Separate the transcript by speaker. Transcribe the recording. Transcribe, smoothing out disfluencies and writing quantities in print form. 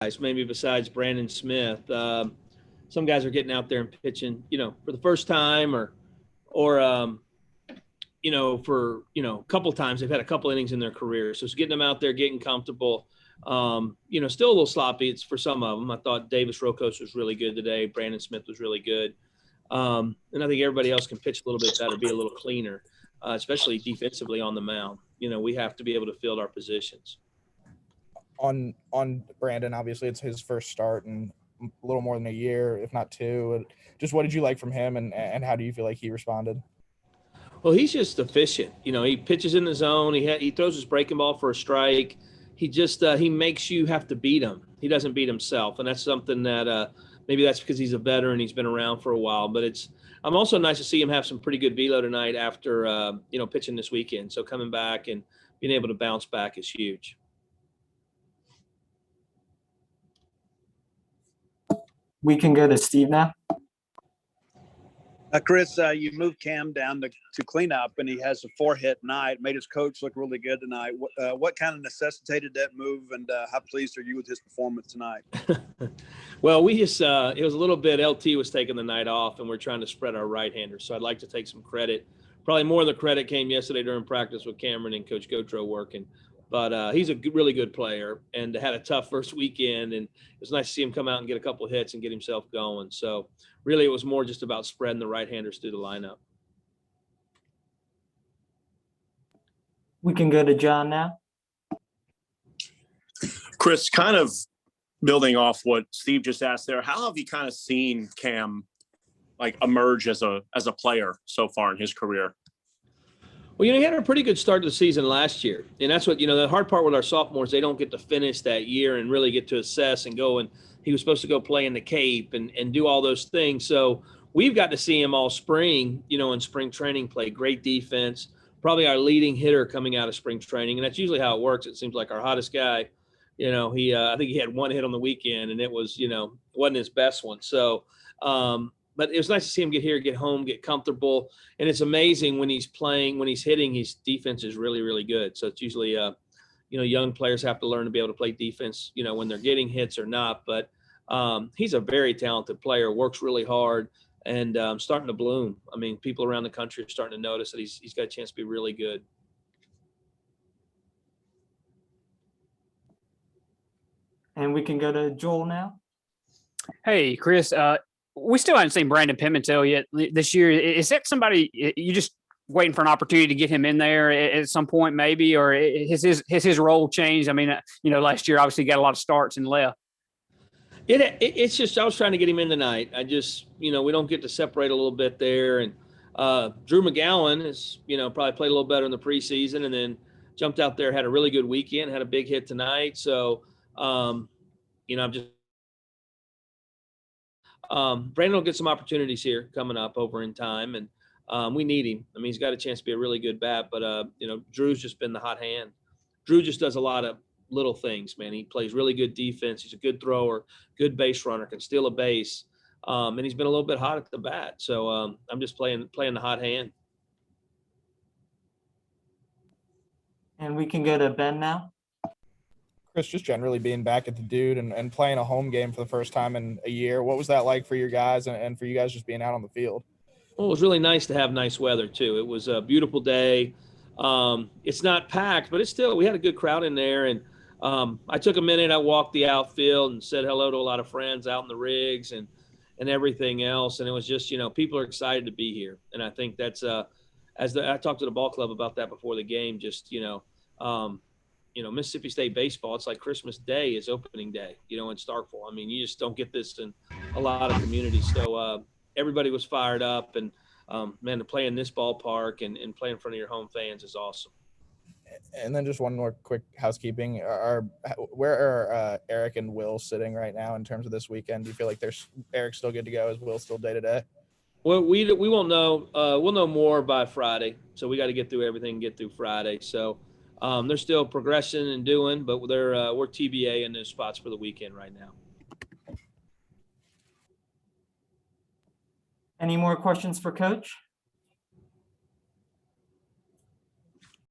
Speaker 1: guys, maybe besides Brandon Smith. Some guys are getting out there and pitching, for the first time or for, a couple times. They've had a couple innings in their career. So it's getting them out there, getting comfortable. Still a little sloppy. It's for some of them. I thought Davis Rokos was really good today. Brandon Smith was really good. And I think everybody else can pitch a little bit better, be a little cleaner, especially defensively on the mound. We have to be able to field our positions.
Speaker 2: On Brandon, obviously it's his first start in a little more than a year, if not two. Just what did you like from him, and how do you feel like he responded?
Speaker 1: Well, he's just efficient. He pitches in the zone. He throws his breaking ball for a strike. He just he makes you have to beat him. He doesn't beat himself, and that's something that maybe that's because he's a veteran. He's been around for a while, but I'm also nice to see him have some pretty good velo tonight after pitching this weekend. So coming back and being able to bounce back is huge.
Speaker 3: We can go to Steve now.
Speaker 4: Chris, you moved Cam down to clean up, and he has a 4-hit night. Made his coach look really good tonight. What kind of necessitated that move, and how pleased are you with his performance tonight?
Speaker 1: Well, it was a little bit. LT was taking the night off, and we're trying to spread our right-handers. So I'd like to take some credit. Probably more of the credit came yesterday during practice with Cameron and Coach Gautreaux working. But he's a really good player and had a tough first weekend. And it was nice to see him come out and get a couple of hits and get himself going. So really it was more just about spreading the right-handers through the lineup.
Speaker 3: We can go to John now.
Speaker 5: Chris, kind of building off what Steve just asked there, how have you kind of seen Cam emerge as a player so far in his career?
Speaker 1: Well, he had a pretty good start to the season last year. And that's what, the hard part with our sophomores, they don't get to finish that year and really get to assess and go. And he was supposed to go play in the Cape and do all those things. So we've got to see him all spring, in spring training, play great defense, probably our leading hitter coming out of spring training. And that's usually how it works. It seems like our hottest guy, I think he had one hit on the weekend, and it was, wasn't his best one. So, but it was nice to see him get here, get home, get comfortable. And it's amazing when he's playing, when he's hitting, his defense is really, really good. So it's usually, young players have to learn to be able to play defense, when they're getting hits or not. But he's a very talented player, works really hard, and starting to bloom. I mean, people around the country are starting to notice that he's got a chance to be really good.
Speaker 3: And we can go to Joel now.
Speaker 6: Hey, Chris, we still haven't seen Brandon Pimentel yet this year. Is that somebody you just waiting for an opportunity to get him in there at some point maybe, or has his role changed? I mean, last year obviously got a lot of starts and left.
Speaker 1: It's just I was trying to get him in tonight. I just, we don't get to separate a little bit there. And Drew McGowan is, probably played a little better in the preseason and then jumped out there, had a really good weekend, had a big hit tonight. So, I'm just Brandon will get some opportunities here coming up over in time, and we need him. I mean, he's got a chance to be a really good bat, but Drew's just been the hot hand. Drew just does a lot of little things, man. He plays really good defense. He's a good thrower, good base runner, can steal a base, and he's been a little bit hot at the bat. So I'm just playing the hot hand.
Speaker 3: And we can go to Ben now.
Speaker 2: Chris, just generally being back at the Dude and playing a home game for the first time in a year, what was that like for your guys and for you guys just being out on the field?
Speaker 1: Well, it was really nice to have nice weather, too. It was a beautiful day. It's not packed, but we had a good crowd in there. And I took a minute. I walked the outfield and said hello to a lot of friends out in the rigs and everything else. And it was just, people are excited to be here. And I think that's I talked to the ball club about that before the game, just, Mississippi State baseball, it's like Christmas Day is opening day, in Starkville. I mean, you just don't get this in a lot of communities. So everybody was fired up, and, man, to play in this ballpark and play in front of your home fans is awesome.
Speaker 2: And then just one more quick housekeeping. Where are Eric and Will sitting right now in terms of this weekend? Do you feel like Eric's still good to go? Is Will still day-to-day?
Speaker 1: Well, we won't know. We'll know more by Friday. So we got to get through everything and get through Friday. So they're still progressing and doing, but we're TBA in those spots for the weekend right now.
Speaker 3: Any more questions for Coach?